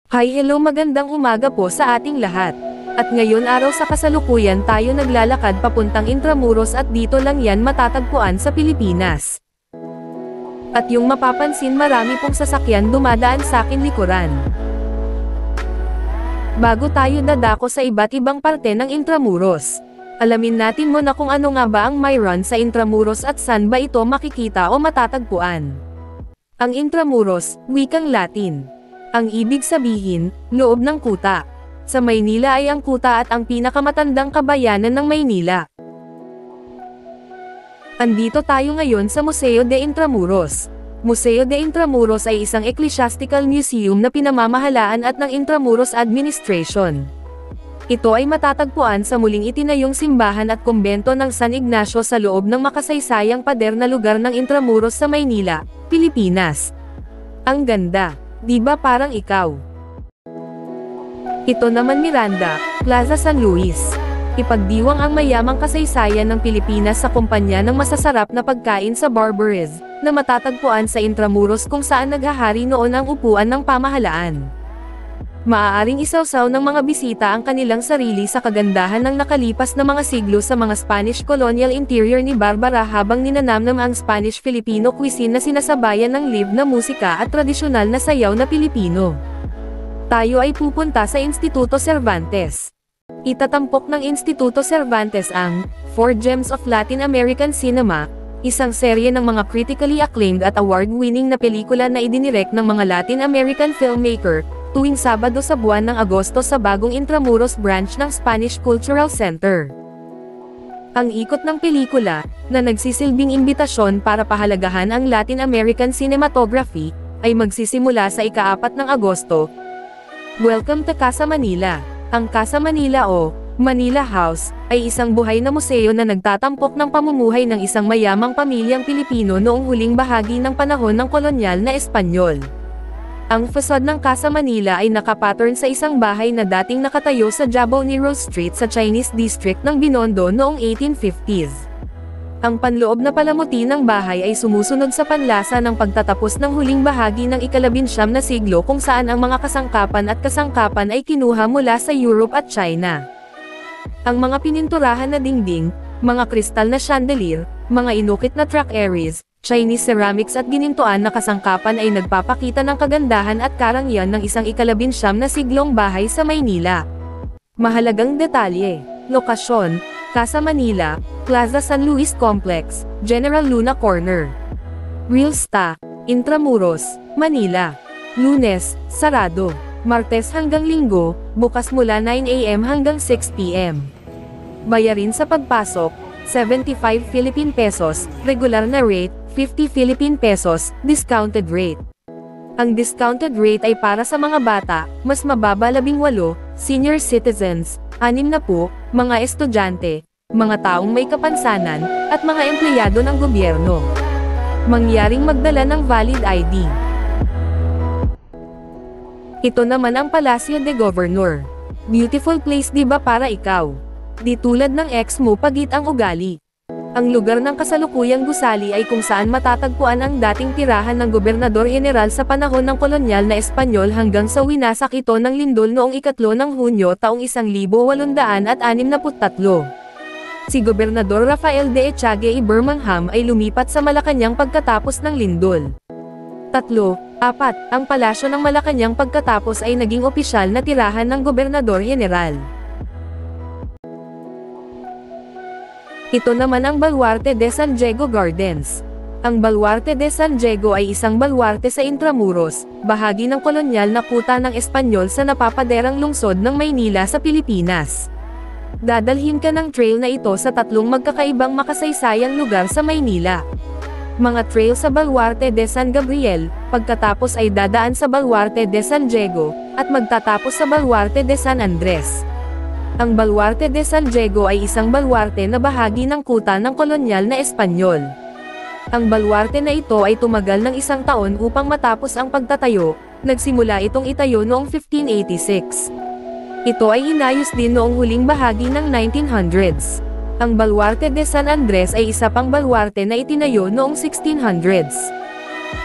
Hi, hello, magandang umaga po sa ating lahat. At ngayon araw sa kasalukuyan tayo naglalakad papuntang Intramuros at dito lang yan matatagpuan sa Pilipinas. At yung mapapansin marami pong sasakyan dumadaan sa akin likuran. Bago tayo dadako sa iba't ibang parte ng Intramuros, alamin natin muna kung ano nga ba ang mayroon sa Intramuros at saan ba ito makikita o matatagpuan. Ang Intramuros, wikang Latin. Ang ibig sabihin, loob ng kuta. Sa Maynila ay ang kuta at ang pinakamatandang kabayanan ng Maynila. Andito tayo ngayon sa Museo de Intramuros. Museo de Intramuros ay isang ecclesiastical museum na pinamamahalaan at ng Intramuros Administration. Ito ay matatagpuan sa muling itinayong simbahan at kumbento ng San Ignacio sa loob ng makasaysayang pader na lugar ng Intramuros sa Maynila, Pilipinas. Ang ganda, di ba parang ikaw? Ito naman Miranda, Plaza San Luis. Ipagdiwang ang mayamang kasaysayan ng Pilipinas sa kumpanya ng masasarap na pagkain sa Barbares, na matatagpuan sa Intramuros kung saan naghahari noon ang upuan ng pamahalaan. Maaaring isawsaw ng mga bisita ang kanilang sarili sa kagandahan ng nakalipas na mga siglo sa mga Spanish colonial interior ni Barbara habang ninanamnam ang Spanish-Filipino cuisine na sinasabayan ng live na musika at tradisyonal na sayaw na Pilipino. Tayo ay pupunta sa Instituto Cervantes. Itatampok ng Instituto Cervantes ang 4 Gems of Latin American Cinema, isang serye ng mga critically acclaimed at award-winning na pelikula na idinirect ng mga Latin American filmmaker, tuwing Sabado sa buwan ng Agosto sa bagong Intramuros branch ng Spanish Cultural Center. Ang ikot ng pelikula, na nagsisilbing imbitasyon para pahalagahan ang Latin American cinematography, ay magsisimula sa ika-4 ng Agosto. Welcome to Casa Manila. Ang Casa Manila o Manila House, ay isang buhay na museo na nagtatampok ng pamumuhay ng isang mayamang pamilyang Pilipino noong huling bahagi ng panahon ng kolonyal na Espanyol. Ang fasad ng Casa Manila ay nakapattern sa isang bahay na dating nakatayo sa Jabonero Street sa Chinese District ng Binondo noong 1850s. Ang panloob na palamuti ng bahay ay sumusunod sa panlasa ng pagtatapos ng huling bahagi ng ika-19 na siglo kung saan ang mga kasangkapan ay kinuha mula sa Europe at China. Ang mga pininturahan na dingding, mga kristal na chandelier, mga inukit na truck areas, Chinese ceramics at ginintuan na kasangkapan ay nagpapakita ng kagandahan at karangyaan ng isang ika-19 na siglong bahay sa Maynila. Mahalagang detalye, lokasyon, Casa Manila, Plaza San Luis Complex, General Luna Corner. Real Sta, Intramuros, Manila. Lunes, sarado. Martes hanggang Linggo, bukas mula 9 AM hanggang 6 PM. Bayarin sa pagpasok, 75 Philippine pesos, regular na rate, 50 Philippine pesos, discounted rate. Ang discounted rate ay para sa mga bata, mas mababa 18, senior citizens, 60, mga estudyante, mga taong may kapansanan, at mga empleyado ng gobyerno. Mangyaring magdala ng valid ID. Ito naman ang Palacio de Governor. Beautiful place di ba para ikaw? Di tulad ng ex mo pagit ang ugali. Ang lugar ng kasalukuyang gusali ay kung saan matatagpuan ang dating tirahan ng Gobernador General sa panahon ng kolonyal na Espanyol hanggang sa winasak ito ng lindol noong 3 ng Hunyo taong 1863. Si Gobernador Rafael de Echague y Birmingham ay lumipat sa Malacanang pagkatapos ng lindol. 3. 4. Ang palasyo ng Malacanang pagkatapos ay naging opisyal na tirahan ng Gobernador General. Ito naman ang Baluarte de San Diego Gardens. Ang Baluarte de San Diego ay isang baluarte sa Intramuros, bahagi ng kolonyal na kuta ng Espanyol sa napapaderang lungsod ng Maynila sa Pilipinas. Dadalhin ka ng trail na ito sa 3 magkakaibang makasaysayang lugar sa Maynila. Mga trail sa Baluarte de San Gabriel, pagkatapos ay dadaan sa Baluarte de San Diego, at magtatapos sa Baluarte de San Andres. Ang Baluarte de San Diego ay isang baluarte na bahagi ng kuta ng kolonyal na Espanyol. Ang baluarte na ito ay tumagal ng 1 taon upang matapos ang pagtatayo, nagsimula itong itayo noong 1586. Ito ay inayos din noong huling bahagi ng 1900s. Ang Baluarte de San Andres ay isa pang baluarte na itinayo noong 1600s.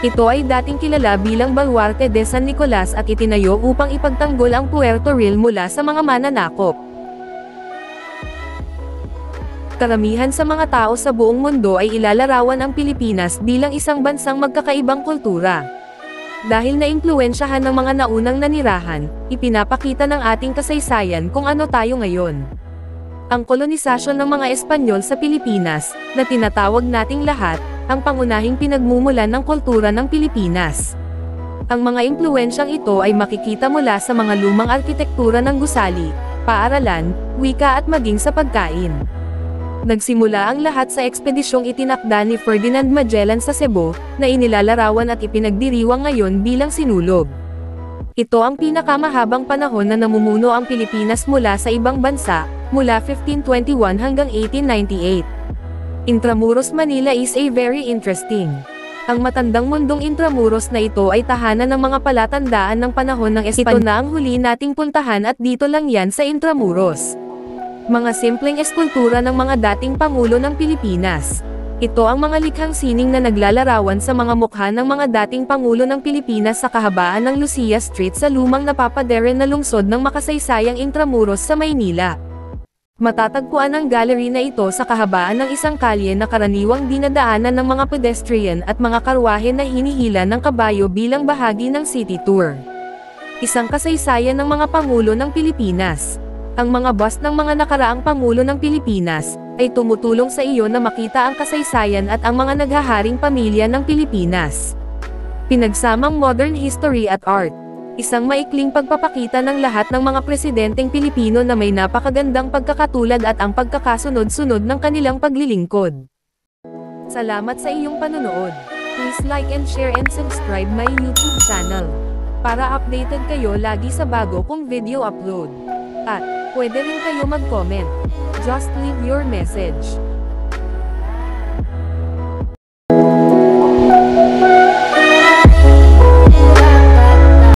Ito ay dating kilala bilang Baluarte de San Nicolas at itinayo upang ipagtanggol ang Puerto Real mula sa mga mananakop. Karamihan sa mga tao sa buong mundo ay ilalarawan ang Pilipinas bilang isang bansang magkakaibang kultura. Dahil naimpluwensyahan ng mga naunang nanirahan, ipinapakita ng ating kasaysayan kung ano tayo ngayon. Ang kolonisasyon ng mga Espanyol sa Pilipinas, na tinatawag nating lahat, ang pangunahing pinagmumulan ng kultura ng Pilipinas. Ang mga impluwensyang ito ay makikita mula sa mga lumang arkitektura ng gusali, paaralan, wika at maging sa pagkain. Nagsimula ang lahat sa ekspedisyong itinakda ni Ferdinand Magellan sa Cebu, na inilalarawan at ipinagdiriwang ngayon bilang sinulog. Ito ang pinakamahabang panahon na namumuno ang Pilipinas mula sa ibang bansa, mula 1521 hanggang 1898. Intramuros, Manila is a very interesting. Ang matandang mundong Intramuros na ito ay tahanan ng mga palatandaan ng panahon ng Espanyol. Ito na ang huli nating puntahan at dito lang yan sa Intramuros. Mga simpleng eskultura ng mga dating pangulo ng Pilipinas. Ito ang mga likhang sining na naglalarawan sa mga mukha ng mga dating pangulo ng Pilipinas sa kahabaan ng Lucia Street sa lumang napapaderen na lungsod ng makasaysayang Intramuros sa Maynila. Matatagpuan ang gallery na ito sa kahabaan ng isang kalye na karaniwang dinadaanan ng mga pedestrian at mga karwahe na hinihila ng kabayo bilang bahagi ng city tour. Isang kasaysayan ng mga pangulo ng Pilipinas. Ang mga bust ng mga nakaraang pangulo ng Pilipinas ay tumutulong sa iyo na makita ang kasaysayan at ang mga naghaharing pamilya ng Pilipinas. Pinagsamang modern history at art. Isang maikling pagpapakita ng lahat ng mga presidenteng Pilipino na may napakagandang pagkakatulad at ang pagkakasunod-sunod ng kanilang paglilingkod. Salamat sa iyong panonood. Please like and share and subscribe my YouTube channel. Para updated kayo lagi sa bago kong video upload. At, pwede rin kayo mag-comment. Just leave your message.